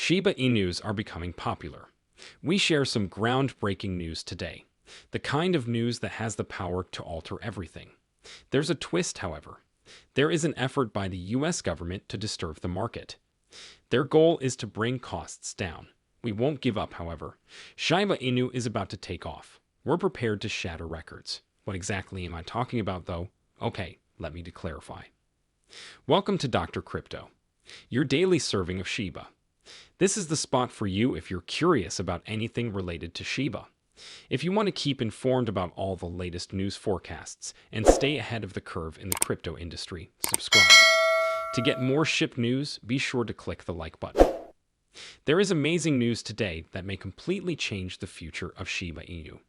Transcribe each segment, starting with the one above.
Shiba Inus are becoming popular. We share some groundbreaking news today, the kind of news that has the power to alter everything. There's a twist, however. There is an effort by the US government to disturb the market. Their goal is to bring costs down. We won't give up, however. Shiba Inu is about to take off. We're prepared to shatter records. What exactly am I talking about, though? Okay, let me clarify. Welcome to Dr. Crypto, your daily serving of Shiba. This is the spot for you if you're curious about anything related to Shiba. If you want to keep informed about all the latest news forecasts and stay ahead of the curve in the crypto industry, subscribe. To get more SHIB news, be sure to click the like button. There is amazing news today that may completely change the future of Shiba Inu.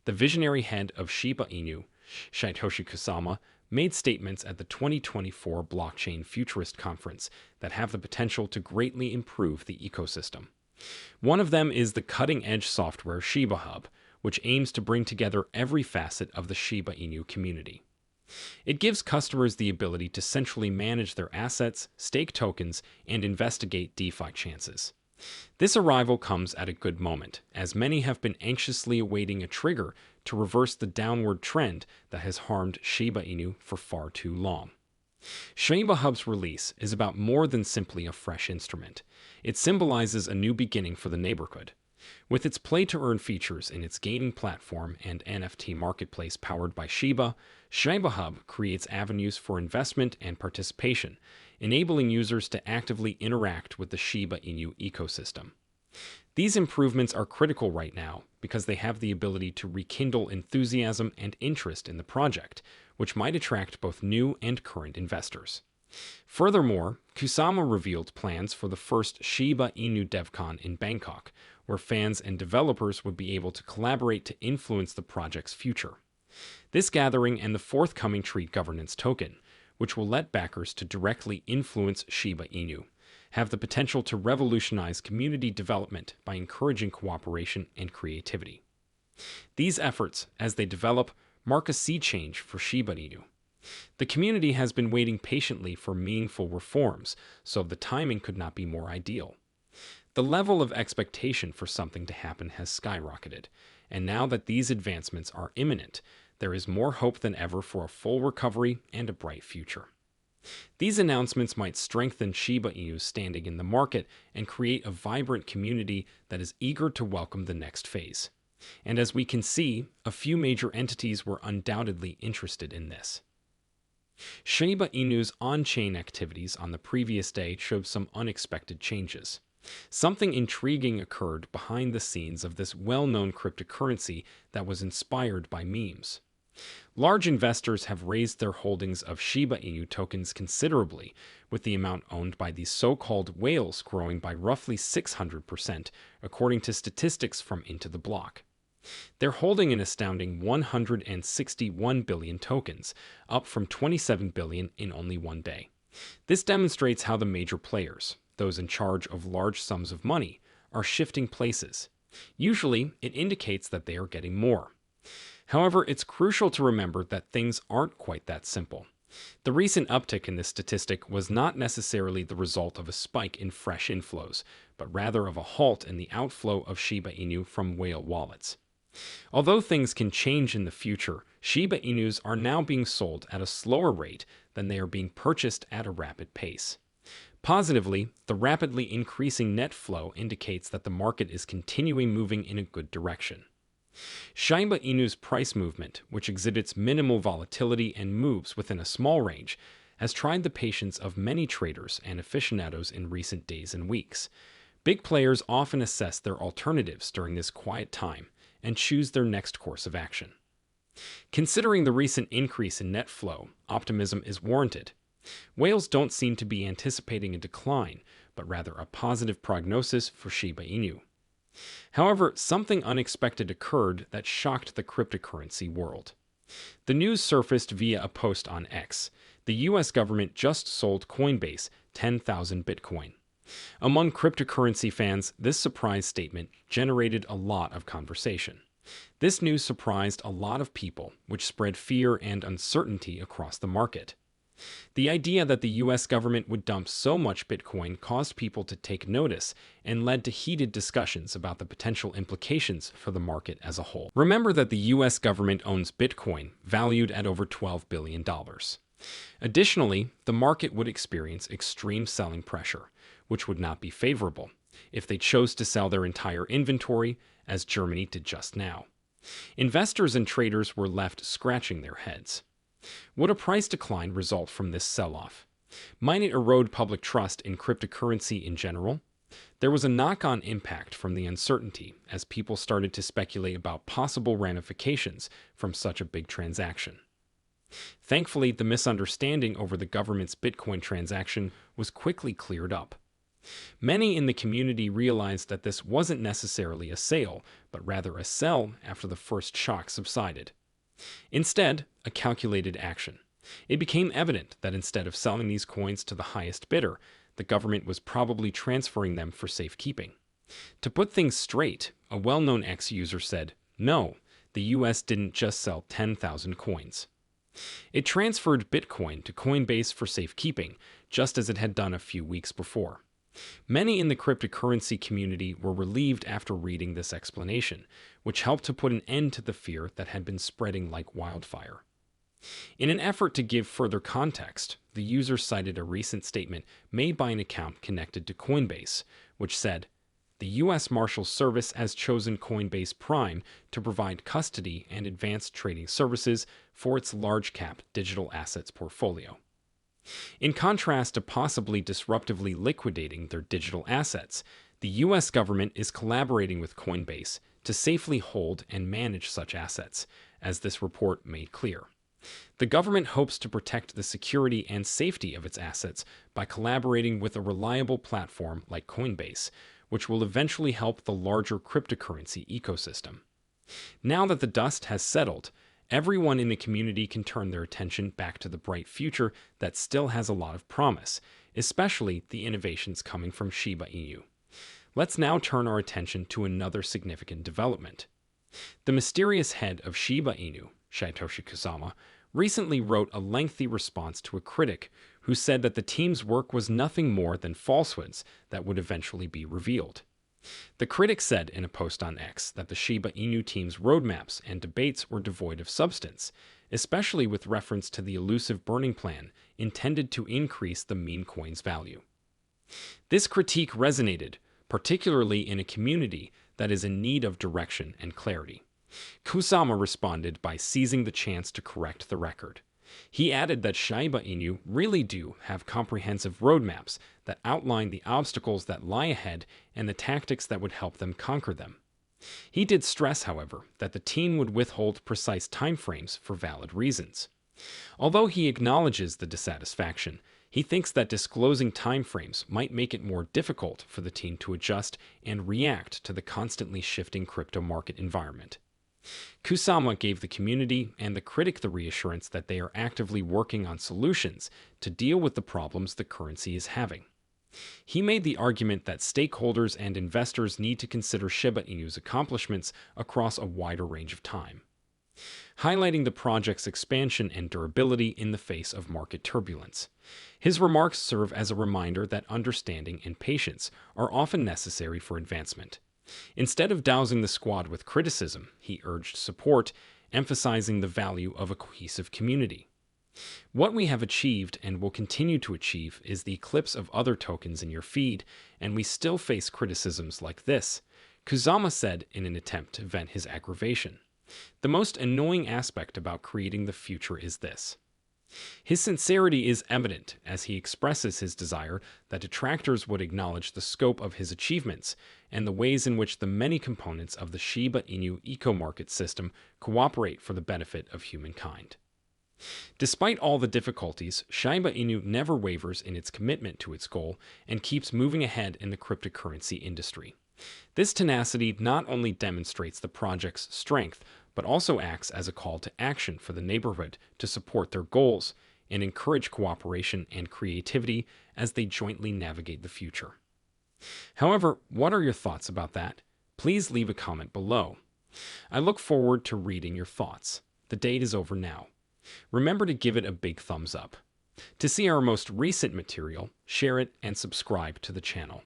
The visionary head of Shiba Inu, Satoshi Kusama, made statements at the 2024 Blockchain Futurist Conference that have the potential to greatly improve the ecosystem. One of them is the cutting-edge software Shiba Hub, which aims to bring together every facet of the Shiba Inu community. It gives customers the ability to centrally manage their assets, stake tokens, and investigate DeFi chances. This arrival comes at a good moment, as many have been anxiously awaiting a trigger to reverse the downward trend that has harmed Shiba Inu for far too long. Shiba Hub's release is about more than simply a fresh instrument. It symbolizes a new beginning for the neighborhood. With its play-to-earn features in its gaming platform and NFT marketplace powered by Shiba, Shiba Hub creates avenues for investment and participation, enabling users to actively interact with the Shiba Inu ecosystem. These improvements are critical right now because they have the ability to rekindle enthusiasm and interest in the project, which might attract both new and current investors. Furthermore, Kusama revealed plans for the first Shiba Inu DevCon in Bangkok, where fans and developers would be able to collaborate to influence the project's future. This gathering and the forthcoming Treat Governance token, which will let backers to directly influence Shiba Inu, have the potential to revolutionize community development by encouraging cooperation and creativity. These efforts, as they develop, mark a sea change for Shiba Inu. The community has been waiting patiently for meaningful reforms, so the timing could not be more ideal. The level of expectation for something to happen has skyrocketed, and now that these advancements are imminent, there is more hope than ever for a full recovery and a bright future. These announcements might strengthen Shiba Inu's standing in the market and create a vibrant community that is eager to welcome the next phase. And as we can see, a few major entities were undoubtedly interested in this. Shiba Inu's on-chain activities on the previous day showed some unexpected changes. Something intriguing occurred behind the scenes of this well-known cryptocurrency that was inspired by memes. Large investors have raised their holdings of Shiba Inu tokens considerably, with the amount owned by these so-called whales growing by roughly 600%, according to statistics from Into the Block. They're holding an astounding 161 billion tokens, up from 27 billion in only one day. This demonstrates how the major players, those in charge of large sums of money, are shifting places. Usually, it indicates that they are getting more. However, it's crucial to remember that things aren't quite that simple. The recent uptick in this statistic was not necessarily the result of a spike in fresh inflows, but rather of a halt in the outflow of Shiba Inu from whale wallets. Although things can change in the future, Shiba Inus are now being sold at a slower rate than they are being purchased at a rapid pace. Positively, the rapidly increasing net flow indicates that the market is continuing moving in a good direction. Shiba Inu's price movement, which exhibits minimal volatility and moves within a small range, has tried the patience of many traders and aficionados in recent days and weeks. Big players often assess their alternatives during this quiet time and choose their next course of action. Considering the recent increase in net flow, optimism is warranted. Whales don't seem to be anticipating a decline, but rather a positive prognosis for Shiba Inu. However, something unexpected occurred that shocked the cryptocurrency world. The news surfaced via a post on X. The US government just sold Coinbase 10,000 Bitcoin. Among cryptocurrency fans, this surprise statement generated a lot of conversation. This news surprised a lot of people, which spread fear and uncertainty across the market. The idea that the US government would dump so much Bitcoin caused people to take notice and led to heated discussions about the potential implications for the market as a whole. Remember that the US government owns Bitcoin, valued at over $12 billion. Additionally, the market would experience extreme selling pressure, which would not be favorable if they chose to sell their entire inventory, as Germany did just now. Investors and traders were left scratching their heads. Would a price decline result from this sell-off? Might it erode public trust in cryptocurrency in general? There was a knock-on impact from the uncertainty as people started to speculate about possible ramifications from such a big transaction. Thankfully, the misunderstanding over the government's Bitcoin transaction was quickly cleared up. Many in the community realized that this wasn't necessarily a sale, but rather a sell after the first shock subsided. Instead, a calculated action. It became evident that instead of selling these coins to the highest bidder, the government was probably transferring them for safekeeping. To put things straight, a well-known ex-user said, "No, the US didn't just sell 10,000 coins. It transferred Bitcoin to Coinbase for safekeeping, just as it had done a few weeks before." Many in the cryptocurrency community were relieved after reading this explanation, which helped to put an end to the fear that had been spreading like wildfire. In an effort to give further context, the user cited a recent statement made by an account connected to Coinbase, which said, "The U.S. Marshals Service has chosen Coinbase Prime to provide custody and advanced trading services for its large-cap digital assets portfolio." In contrast to possibly disruptively liquidating their digital assets, the U.S. government is collaborating with Coinbase to safely hold and manage such assets, as this report made clear. The government hopes to protect the security and safety of its assets by collaborating with a reliable platform like Coinbase, which will eventually help the larger cryptocurrency ecosystem. Now that the dust has settled, everyone in the community can turn their attention back to the bright future that still has a lot of promise, especially the innovations coming from Shiba Inu. Let's now turn our attention to another significant development. The mysterious head of Shiba Inu, Satoshi Kusama, recently wrote a lengthy response to a critic who said that the team's work was nothing more than falsehoods that would eventually be revealed. The critic said in a post on X that the Shiba Inu team's roadmaps and debates were devoid of substance, especially with reference to the elusive burning plan intended to increase the meme coin's value. This critique resonated, particularly in a community that is in need of direction and clarity. Kusama responded by seizing the chance to correct the record. He added that Shiba Inu really do have comprehensive roadmaps that outline the obstacles that lie ahead and the tactics that would help them conquer them. He did stress, however, that the team would withhold precise timeframes for valid reasons. Although he acknowledges the dissatisfaction, he thinks that disclosing timeframes might make it more difficult for the team to adjust and react to the constantly shifting crypto market environment. Kusama gave the community and the critic the reassurance that they are actively working on solutions to deal with the problems the currency is having. He made the argument that stakeholders and investors need to consider Shiba Inu's accomplishments across a wider range of time, highlighting the project's expansion and durability in the face of market turbulence. His remarks serve as a reminder that understanding and patience are often necessary for advancement. Instead of dousing the squad with criticism, he urged support, emphasizing the value of a cohesive community. "What we have achieved and will continue to achieve is the eclipse of other tokens in your feed, and we still face criticisms like this," Kusama said in an attempt to vent his aggravation. "The most annoying aspect about creating the future is this." His sincerity is evident as he expresses his desire that detractors would acknowledge the scope of his achievements and the ways in which the many components of the Shiba Inu eco-market system cooperate for the benefit of humankind. Despite all the difficulties, Shiba Inu never wavers in its commitment to its goal and keeps moving ahead in the cryptocurrency industry. This tenacity not only demonstrates the project's strength, but also acts as a call to action for the neighborhood to support their goals and encourage cooperation and creativity as they jointly navigate the future. However, what are your thoughts about that? Please leave a comment below. I look forward to reading your thoughts. The date is over now. Remember to give it a big thumbs up. To see our most recent material, share it and subscribe to the channel.